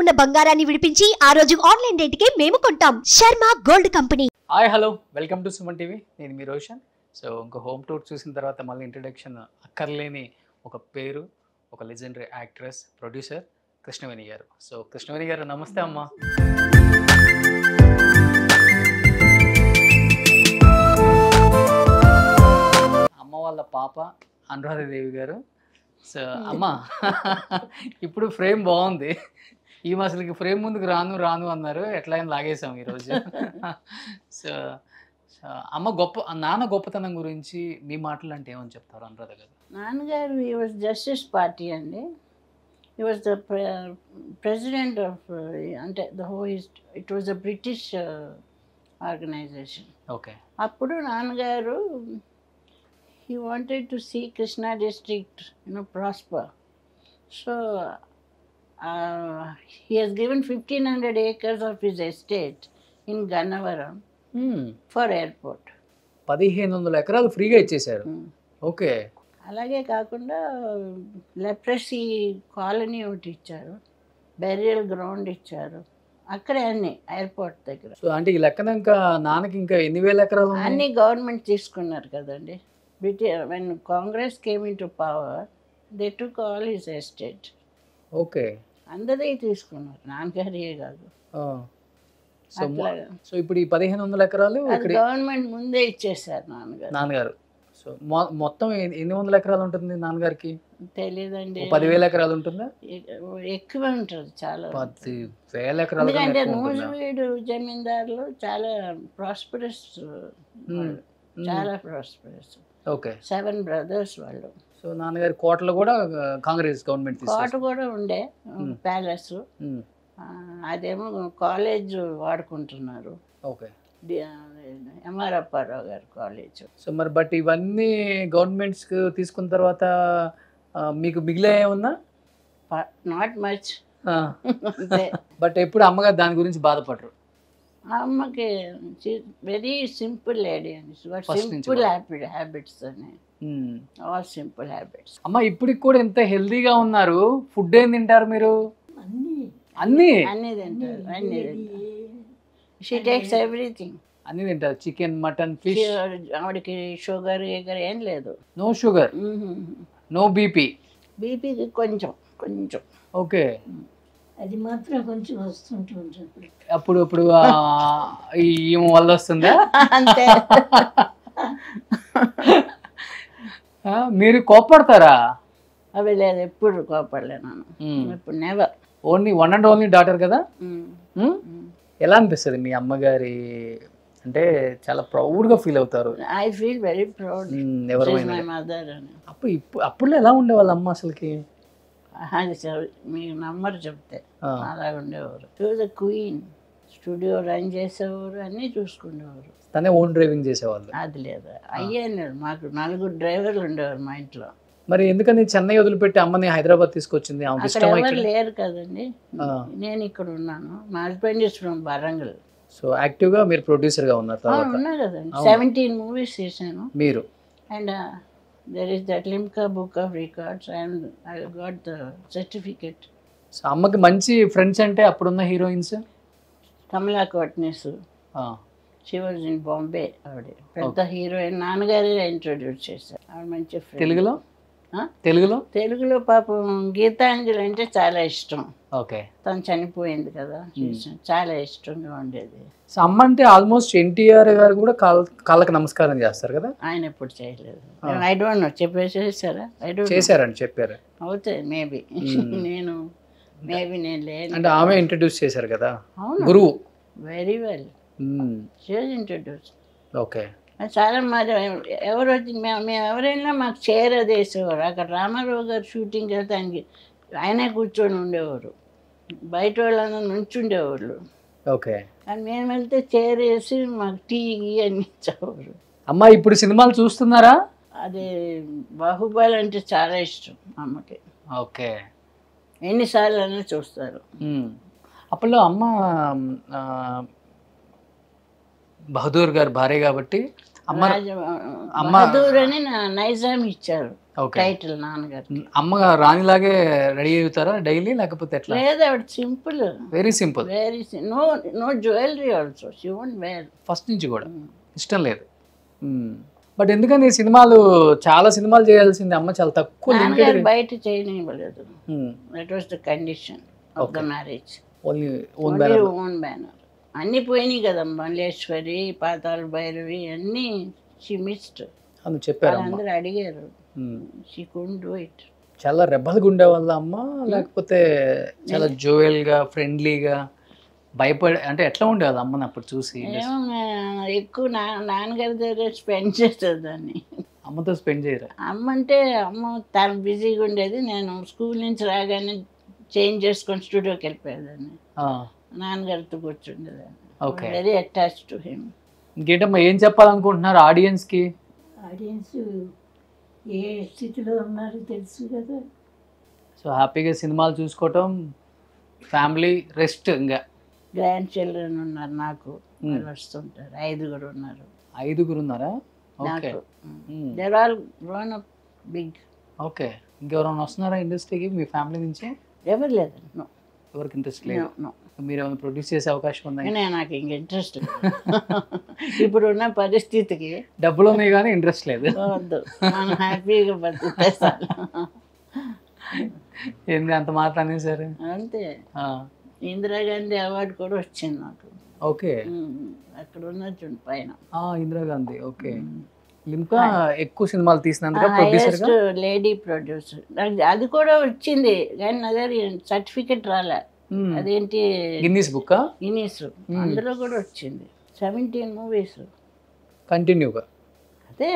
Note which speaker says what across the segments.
Speaker 1: ఉన్న బంగారాన్ని విడిపించి ఆ రోజు ఆన్లైన్ రేటుకే మేము కొంటాం. Sharma gold company.
Speaker 2: Hi hello, welcome to Suman TV. నేను మీ రోషన్. సో ఇంకో హోమ్ టూర్ చూసిన తర్వాత మళ్ళీ ఇంట్రడక్షన్ అక్కర్లేని ఒక పేరు, ఒక లెజెండరీ యాక్ట్రెస్, ప్రొడ్యూసర్ కృష్ణవేణి గారు. సో కృష్ణవేణి గారు నమస్తే అమ్మా. అమ్మ వాళ్ళ పాప అనురాధాదేవి గారు. సో అమ్మ ఇప్పుడు ఫ్రేమ్ బాగుంది. ఈ అసలుకి ఫ్రేమ్ ముందుకు రాను రాను అన్నారు, ఎట్లా అయినా లాగేసాం ఈరోజు. సో అమ్మ నాన్న గొప్పతనం గురించి మీ మాటలు అంటే ఏమని చెప్తారు అనురాధ గారు?
Speaker 3: నాన్నగారు he was జస్టిస్ పార్టీ అండి. he was the president of అంటే it was a British organization.
Speaker 2: Okay.
Speaker 3: అప్పుడు నాన్నగారు he wanted to see Krishna district prosper. So he has given 1500 acres of his estate in Gannavaram for airport.
Speaker 2: 1500 ఎకరాలు ఫ్రీగా ఇచ్చేశారు. Okay.
Speaker 3: అలాగే కాకుండా leprosy colony ఒకటి ఇచ్చారు, బెరియల్ గ్రౌండ్ ఇచ్చారు, అక్కడే అన్ని ఎయిర్పోర్ట్ దగ్గర.
Speaker 2: సో అంటే ఈ లెక్కన ఇంకా నాన్నకి ఇంకా ఎన్ని వేల ఎకరాలు
Speaker 3: అన్ని గవర్నమెంట్ తీసుకున్నారు కదండి. when Congress came into power, they took all his estate.
Speaker 2: Okay.
Speaker 3: అందరే తీసుకున్నారు, నాన్నగారియే కాదు.
Speaker 2: సో ఇప్పుడు ఈ 1500 ఎకరాలు
Speaker 3: గవర్నమెంట్ ముందే ఇచ్చేసారు నాన్నగారు.
Speaker 2: సో మొత్తం ఎన్ని వందల ఎకరాలు ఉంటుంది నాన్నగారికి?
Speaker 3: తెలియదండి.
Speaker 2: 10,000 ఎకరాలు ఉంటుందా?
Speaker 3: ఎక్కువ ఉంటుంది, చాలా
Speaker 2: 10,000 ఎకరాలు.
Speaker 3: ఎందుకంటే నూజివీడు జమీందారులు చాలా ప్రాస్పరస్, చాలా ప్రాస్పరస్.
Speaker 2: ఓకే.
Speaker 3: 7 brothers వాళ్ళు.
Speaker 2: సో నాన్నగారి కోటలో కూడా కాంగ్రెస్ గవర్నమెంట్
Speaker 3: కోట కూడా ఉండే, ప్యాలెస్. అదేమో కాలేజ్ వాడుకుంటున్నారు.
Speaker 2: ఓకే.
Speaker 3: ఎంఆర్ అప్పారావు గారు కాలేజ్.
Speaker 2: సో మరి బట్ ఇవన్నీ గవర్నమెంట్స్ తీసుకున్న తర్వాత మీకు మిగిలే ఏమన్నా?
Speaker 3: Not much.
Speaker 2: బట్ ఎప్పుడు అమ్మగారు దాని గురించి బాధపడరు?
Speaker 3: అమ్మకి వెరీ సింపుల్ లేడీ అండి. సింపుల్ హ్యాబిట్స్ అని, ఆల్ సింపుల్ హ్యాబిట్స్.
Speaker 2: అమ్మ ఇప్పటికి కూడా ఎంత హెల్దీగా ఉన్నారు. ఫుడ్ ఏం తింటారు మీరు? అన్ని
Speaker 3: తింటారు. She takes everything.
Speaker 2: అన్ని తింటారు, చికెన్, మటన్, ఫిష్.
Speaker 3: ఆవిడకి షుగర్ ఏం లేదు.
Speaker 2: No sugar, no BP.
Speaker 3: బీపీకి కొంచెం.
Speaker 2: ఓకే.
Speaker 4: అది మాత్రం కొంచెం వస్తుంటుంది.
Speaker 2: అప్పుడు ఈ వల్ల వస్తుందా?
Speaker 3: అంతే.
Speaker 2: మీరు కోపడతారా?
Speaker 3: అవి లేదు, ఎప్పుడు కోపడలేను. ఇప్పుడు never.
Speaker 2: Only one and only daughter కదా. ఎలా అనిపిస్తుంది మీ అమ్మగారి అంటే? చాలా ప్రౌడ్గా ఫీల్ అవుతారు.
Speaker 3: I feel very proud. My mother అని.
Speaker 2: అప్పుడు ఎలా ఉండేవాళ్ళు అమ్మ అసలుకి?
Speaker 3: మీకు నంబర్ చెప్తే అలా ఉండేవారు. She was a queen. Studio run చేసేవారు, అన్నీ చూసుకునేవారు.
Speaker 2: తనే ఓన్ డ్రైవింగ్ చేసేవాళ్ళు?
Speaker 3: అది లేదు, అయ్యాను. మాకు 4 డ్రైవర్లు ఉండేవారు మా ఇంట్లో.
Speaker 2: మరి ఎందుకని చెన్నై వదిలిపెట్టి అమ్మని హైదరాబాద్ తీసుకొచ్చింది?
Speaker 3: అక్కడ ఎవరు లేరు కదండి, నేను ఇక్కడ ఉన్నాను. మా husband is from Warangal.
Speaker 2: So యాక్టివ్గా మీరు ప్రొడ్యూసర్గా ఉన్నారు?
Speaker 3: ఉన్నా కదండి, 17 movies చేశాను
Speaker 2: మీరు.
Speaker 3: And there is that Limca book of records and I got the certificate.
Speaker 2: So అమ్మకి మంచి ఫ్రెండ్స్ అంటే అప్పుడున్న heroines?
Speaker 3: Kamala Kotnis. She was in Bombay. ఆవిడ పెద్ద హీరోయిన్. నాన్నగారే ఇంట్రొడ్యూస్ చేశారు. ఆవిడ మంచి ఫ్రెండ్. తెలుగులో పాపం గీతాంజలి అంటే చాలా ఇష్టం.
Speaker 2: ఓకే.
Speaker 3: తను చనిపోయింది కదా, చాలా ఇష్టంగా ఉండేది.
Speaker 2: సో అమ్మ అంటే ఆల్మోస్ట్ ఎన్టీఆర్ గారు కూడా కాళ్ళకి నమస్కారం చేస్తారు కదా?
Speaker 3: ఆయన ఎప్పుడు చేయలేదు. ఐ డోంట్ నో, చేశారా?
Speaker 2: చేశారని చెప్పారు.
Speaker 3: అవుతాయి మేబీ. నేను లేదు.
Speaker 2: అంటే ఆమె ఇంట్రడ్యూస్ చేశారు కదా గురువు.
Speaker 3: Very well. She was introduce.
Speaker 2: Okay.
Speaker 3: చాలా మరి ఎవరు వచ్చి మేము ఎవరైనా మాకు చైర్ అది వేసేవారు. అక్కడ రామారావు గారు షూటింగ్ వెళ్తే ఆయనే కూర్చొని ఉండేవారు, బయట వాళ్ళందరూ నుంచుండేవాళ్ళు.
Speaker 2: ఓకే.
Speaker 3: కానీ మేము వెళ్తే చైర్ వేసి మాకు టీ అన్ని ఇచ్చేవారు.
Speaker 2: అమ్మ ఇప్పుడు సినిమాలు చూస్తున్నారా?
Speaker 3: అది బాహుబలి అంటే చాలా ఇష్టం అమ్మకి.
Speaker 2: ఓకే.
Speaker 3: ఎన్నిసార్లు అయినా చూస్తారు.
Speaker 2: అప్పట్లో అమ్మ బహదూర్ గారు భార్య కాబట్టి అమ్మ అమ్మ
Speaker 3: బహదూర్ అని నైజాం ఇచ్చారు
Speaker 2: ఓకే.
Speaker 3: టైటిల్ నాన్నగారు.
Speaker 2: అమ్మ రాణిలాగే రెడీ అవుతారా డైలీ లేకపోతే ఎట్లా?
Speaker 3: లేదు, ఆవిడ simple,
Speaker 2: very simple,
Speaker 3: very no no jewellery also she won't wear.
Speaker 2: First నుంచి కూడా ఇష్టం లేదు. బట్ ఎందుకని సినిమాలు చాలా సినిమాలు చేయాల్సింది అమ్మ చాలా తక్కువ
Speaker 3: నాన్నగారు బయట చేయనివ్వలేదు. That was the condition of the marriage.
Speaker 2: Only own
Speaker 3: own banner. అన్ని పోయినాయి కదా, మల్లేశ్వరి, పాతాళ భైరవి అన్నీ షీ మిస్డ్.
Speaker 2: అని చెప్పారు
Speaker 3: అందరూ అడిగారు, షీ కుడెంట్ డూ ఇట్.
Speaker 2: చాలా రెబ్బలుగా ఉండేవాళ్ళ అమ్మ, లేకపోతే చాలా జోయల్ గా ఫ్రెండ్లీగా భయపడే అంటే ఎట్లా ఉండేవాళ్ళు అమ్మని అప్పుడు చూసి?
Speaker 3: ఎక్కువ నాన్నగారి దగ్గర స్పెండ్ చేస్తుంది దాన్ని.
Speaker 2: అమ్మతో స్పెండ్ చేయరా?
Speaker 3: అమ్మ అంటే అమ్మ తను బిజీగా ఉండేది. నేను స్కూల్ నుంచి రాగానే చేంజ్ చేసుకొని స్టూడియోకి వెళ్ళిపోయేదాన్ని, నాన్నగారితో కూర్చుండేదాన్ని. Very attached to him.
Speaker 2: ఇంకేంటమ్మా ఏం చెప్పాలనుకుంటున్నారు ఆడియన్స్ కి?
Speaker 4: ఆడియన్స్ ఏ స్థితిలో ఉన్నారు తెలుసు కదా.
Speaker 2: సో హ్యాపీగా సినిమాలు చూసుకోవటం, ఫ్యామిలీ రెస్ట్. ఇంకా
Speaker 3: గ్రాండ్ చిల్డ్రన్ ఉన్నారు నాకు, వాళ్ళు వస్తుంటారు. 5 ఉన్నారు.
Speaker 2: 5 ఉన్నారా? Okay.
Speaker 3: They're all grown up big.
Speaker 2: Okay. ఇంకెవరైనా వస్తున్నారా ఇండస్ట్రీకి మీ ఫ్యామిలీ నుంచి?
Speaker 3: ఎవరు లేదు. నో,
Speaker 2: ఎవరికి ఇంట్రెస్ట్ లేదు. మీరు ఏమైనా ప్రొడ్యూస్ చేసే అవకాశం ఉందా?
Speaker 3: నాకు ఇంక ఇంట్రెస్ట్ లేదు. ఇప్పుడున్న పరిస్థితికి
Speaker 2: డబ్బులు ఉన్నాయి కానీ ఇంట్రెస్ట్ లేదు.
Speaker 3: వద్దు, మనం హ్యాపీగా బతుకుతాం.
Speaker 2: ఏంది అంత మాట అనేసారు?
Speaker 3: అంతే. ఇందిరాగాంధీ అవార్డు కూడా వచ్చింది నాకు.
Speaker 2: ఓకే.
Speaker 3: అక్కడ ఉన్నట్టు పైన
Speaker 2: ఇందిరాగాంధీ. ఓకే. లిమ్కా ఎక్కువ సినిమాలు తీసినందుకు ప్రొడ్యూసర్,
Speaker 3: లేడీ ప్రొడ్యూసర్. అది కూడా వచ్చింది కానీ నా దగ్గర సర్టిఫికెట్ రాలే. అదేంటి
Speaker 2: గిన్నీస్ బుక్?
Speaker 3: గిన్నీస్. అందులో కూడా వచ్చింది 17 మూవీస్
Speaker 2: కంటిన్యూగా.
Speaker 3: అదే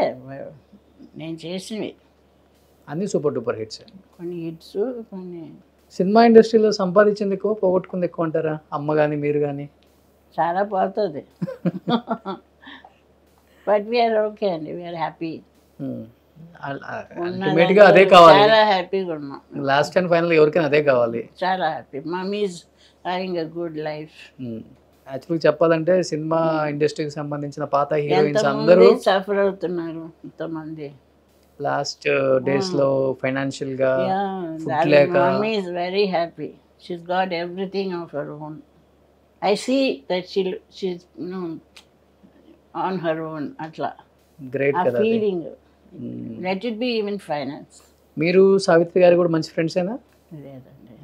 Speaker 3: నేను చేసినవి
Speaker 2: అన్ని సూపర్ డూపర్ హిట్స్.
Speaker 3: కొన్ని హిట్స్, కొన్ని.
Speaker 2: సినిమా ఇండస్ట్రీలో సంపాదించింది ఎక్కువ, పోగొట్టుకుంది ఎక్కువ అంటారా అమ్మ కానీ మీరు కానీ?
Speaker 3: చాలా పోతుంది. బట్ వీఆర్ ఓకే అండి, వీఆర్ హ్యాపీ.
Speaker 2: అల్టిమేట్గా అదే కావాలి.
Speaker 3: చాలా హ్యాపీగా ఉన్నాం.
Speaker 2: లాస్ట్ అండ్ ఫైనల్ ఎవరికైనా అదే కావాలి.
Speaker 3: చాలా happy. Mummy is having a good life.
Speaker 2: యాక్చువల్గా చెప్పాలంటే సినిమా ఇండస్ట్రీకి సంబంధించిన పాత హీరోయిన్స్ అందరూ
Speaker 3: సఫర్ అవుతున్నారు. ఎంతమంది
Speaker 2: లాస్ట్ డేస్ లో ఫైనాన్షియల్ గా ఫుడ్ లేక.
Speaker 3: Mummy is very happy. She's got everything of her own. I see that she's on her own. అట్లా
Speaker 2: గ్రేట్ కదా
Speaker 3: feeling. Let it be even finance.
Speaker 2: మీరు సావిత్రి గారు కూడా మంచి ఫ్రెండ్స్ ఏనా?
Speaker 3: లేదండి,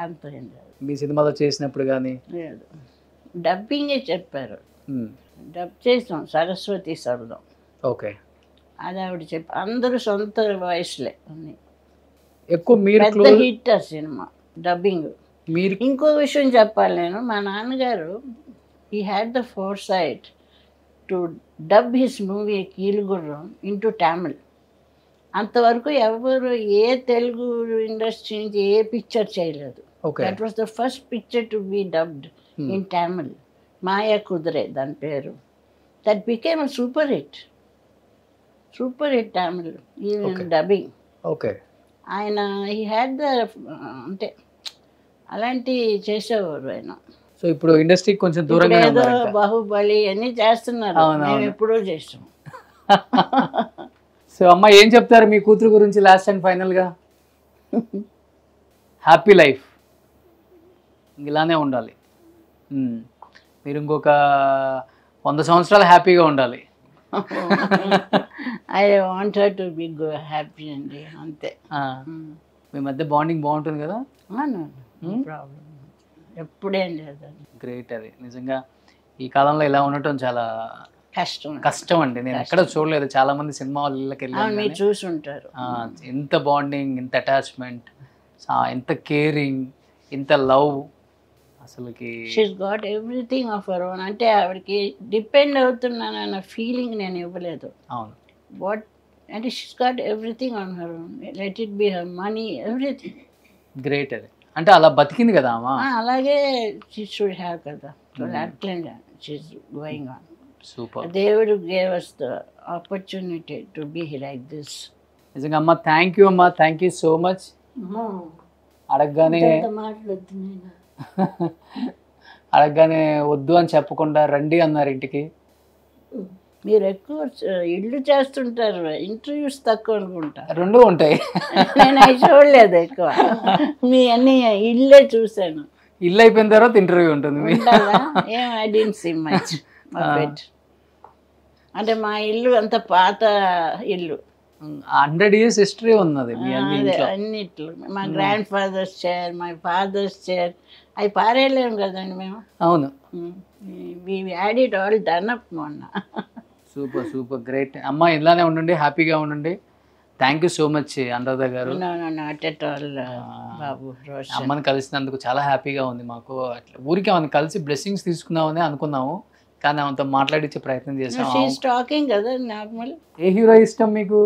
Speaker 3: అంత ఏం లేదు.
Speaker 2: మీ సినిమాలో చేసినప్పుడు కానీ?
Speaker 3: లేదు, డబ్బింగే చెప్పారు. డబ్ చేసాం సరస్వతి సరదం.
Speaker 2: ఓకే.
Speaker 3: అది ఆవిడ చెప్పి అందరూ సొంత వాయిస్లే అన్ని.
Speaker 2: ఎక్కువ మీరు
Speaker 3: పెద్ద హిట్ ఆ సినిమా డబ్బింగ్.
Speaker 2: మీరు
Speaker 3: ఇంకో విషయం చెప్పాలి నేను. మా నాన్నగారు he had the foresight to dub his movie Keelugurram into Tamil. అంతవరకు ఎవరు ఏ తెలుగు ఇండస్ట్రీ నుంచి ఏ పిక్చర్ చేయలేదు. That was the first picture to be dubbed in Tamil. Maya Kudhirai దాని పేరు. That became a super hit. Super hit Tamil even dubbing.
Speaker 2: Okay.
Speaker 3: ఆయన he had the అంటే అలాంటి చేసేవారు ఆయన.
Speaker 2: సో ఇప్పుడు ఇండస్ట్రీకి కొంచెం దూరంగా
Speaker 3: ఏదో బాహుబలి అన్నీ చేస్తున్నారు, మేము ఎప్పుడో చేస్తాం.
Speaker 2: సో అమ్మ ఏం చెప్తారు మీ కూతురు గురించి లాస్ట్ అండ్ ఫైనల్గా? హ్యాపీ లైఫ్ ఇలానే ఉండాలి. మీరు ఇంకొక 100 సంవత్సరాలు హ్యాపీగా ఉండాలి.
Speaker 3: I want her to be happy అండి, అంతే.
Speaker 2: మీ మధ్య బాండింగ్ బాగుంటుంది కదా?
Speaker 3: ప్రాబ్లం ఎప్పుడేం లేదండి.
Speaker 2: గ్రేట్. అది నిజంగా ఈ కాలంలో ఇలా ఉండటం చాలా కష్టం అండి. నేను ఎక్కడ చూడలేదు. చాలా మంది సినిమా వాళ్ళకి వెళ్ళి
Speaker 3: చూసి ఉంటారు.
Speaker 2: ఎంత బాండింగ్, ఎంత అటాచ్మెంట్, ఎంత కేరింగ్, ఎంత లవ్. అసలుకి
Speaker 3: she's got everything of her own. అంటే ఆవిడకి డిపెండ్ అవుతున్నానన్న ఫీలింగ్ నేను ఇవ్వలేదు.
Speaker 2: అవును.
Speaker 3: వాట్ అంటే she's got everything on her own. Let it be her money, everything.
Speaker 2: Great. అది అంటే అలా బతికింది కదా అమ్మా.
Speaker 3: అలాగే షీ షుడ్ హ్యావ్ కదా. అట్లనే షీస్ గోయింగ్ ఆన్.
Speaker 2: సూపర్.
Speaker 3: దేవుడు gave us the opportunity to be like this.
Speaker 2: నిజంగా అమ్మ థ్యాంక్ యూ అమ్మా, థ్యాంక్ యూ సో మచ్. అడగగానే వద్దు అని చెప్పకుండా రండి అన్నారు ఇంటికి.
Speaker 3: మీరు ఎక్కువ ఇల్లు చేస్తుంటారు, ఇంటర్వ్యూస్ తక్కువ అనుకుంటా.
Speaker 2: రెండు ఉంటాయి.
Speaker 3: నేను అవి చూడలేదు ఎక్కువ, మీ అన్ని ఇల్లే చూశాను.
Speaker 2: ఇల్లు అయిపోయిన తర్వాత ఇంటర్వ్యూ ఉంటుంది.
Speaker 3: ఉంటుందా? ఏం I don't see much of it. అంటే మా ఇల్లు అంత పాత ఇల్లు,
Speaker 2: 100 years హిస్టరీ ఉన్నది మీ అన్ని ఇంట్లో.
Speaker 3: అన్నిట్లో మా grandfather's chair, my father's chair, అవి పారేయలేము కదండి మేము.
Speaker 2: అవును.
Speaker 3: We had it all done up మొన్న.
Speaker 2: సూపర్ సూపర్ గ్రేట్ అమ్మ, ఇలానే ఉండండి, హ్యాపీగా ఉండండి. Thank you so much Anuradha garu.
Speaker 3: Not at all బాబు. రోషన్
Speaker 2: అమ్మని కలిసినందుకు చాలా హ్యాపీగా ఉంది మాకు. అట్లా ఊరికి ఆమెను కలిసి బ్లెస్సింగ్స్ తీసుకుందామని అనుకున్నాము, కానీ ఆమెతో మాట్లాడించే ప్రయత్నం చేసాం.
Speaker 3: షీఈస్ టాకింగ్ కదా నార్మల్.
Speaker 2: ఏ హీరో ఇష్టం మీకు?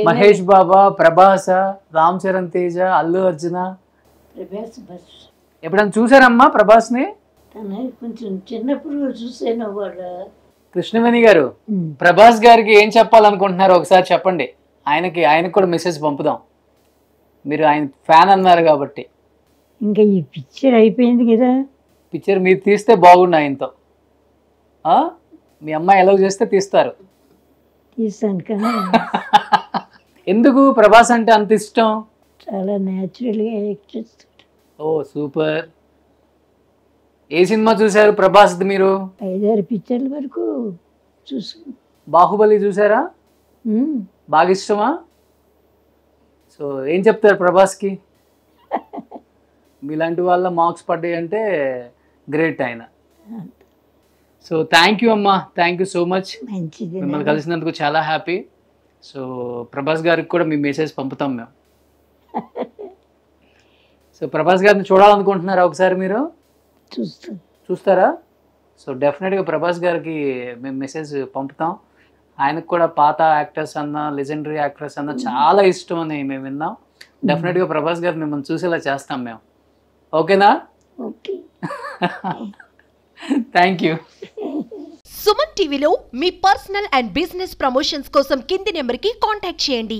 Speaker 2: మహేష్ బాబా, ప్రభాస్, రామ్ చరణ్ తేజ, అల్లు అర్జున?
Speaker 4: ప్రభాస్ బస్.
Speaker 2: ఎప్పుడైనా చూసారమ్మా ప్రభాస్ని?
Speaker 4: తను కొంచెం చిన్నప్పుడు చూసాను. వాళ్ళు
Speaker 2: కృష్ణవేణి గారు, ప్రభాస్ గారికి ఏం చెప్పాలనుకుంటున్నారు ఒకసారి చెప్పండి. ఆయనకి కూడా మెసేజ్ పంపుదాం. మీరు ఆయన ఫ్యాన్ అన్నారు కాబట్టి.
Speaker 4: ఇంకా ఈ పిక్చర్ అయిపోయింది కదా.
Speaker 2: పిక్చర్ మీరు తీస్తే బాగుండు ఆయనతో. మీ అమ్మాయి ఎలా చేస్తే తీస్తారు.
Speaker 4: తీస్తాను కానీ
Speaker 2: ఎందుకు ప్రభాస్ అంటే అంత ఇష్టం?
Speaker 4: చాలా న్యాచురల్గా యాక్ట్ చేస్తాడు.
Speaker 2: ఓ సూపర్. ఏ సినిమా చూసారు ప్రభాస్ మీరు?
Speaker 4: 5-6 పిక్చర్ల వరకు చూసాను.
Speaker 2: బాహుబలి చూసారా? బాగా ఇష్టమా? సో ఏం చెప్తారు ప్రభాస్కి? మీలాంటి వాళ్ళ మార్క్స్ పడ్డాయి అంటే గ్రేట్ ఆయన. సో థ్యాంక్ యూ అమ్మా, థ్యాంక్ యూ సో మచ్.
Speaker 4: మంచిది.
Speaker 2: మిమ్మల్ని కలిసినందుకు చాలా హ్యాపీ. సో ప్రభాస్ గారికి కూడా మీ మెసేజ్ పంపుతాం మేము. సో ప్రభాస్ గారిని చూడాలనుకుంటున్నారా ఒకసారి మీరు? చూస్తారా? సో డెఫినెట్గా ప్రభాస్ గారికి మేము మెసేజ్ పంపుతాం. ఆయనకు కూడా పాత యాక్టర్స్ అన్న, లెజెండరీ యాక్టర్స్ అన్న చాలా ఇష్టం అని మేము విన్నాం. డెఫినెట్గా ప్రభాస్ గారు మిమ్మల్ని చూసేలా చేస్తాం మేము. ఓకేనా?
Speaker 4: ఓకే.
Speaker 2: Thank you.
Speaker 1: సుమన్ టీవీలో మీ పర్సనల్ అండ్ బిజినెస్ ప్రమోషన్స్ కోసం కింది నెంబర్కి కాంటాక్ట్ చేయండి.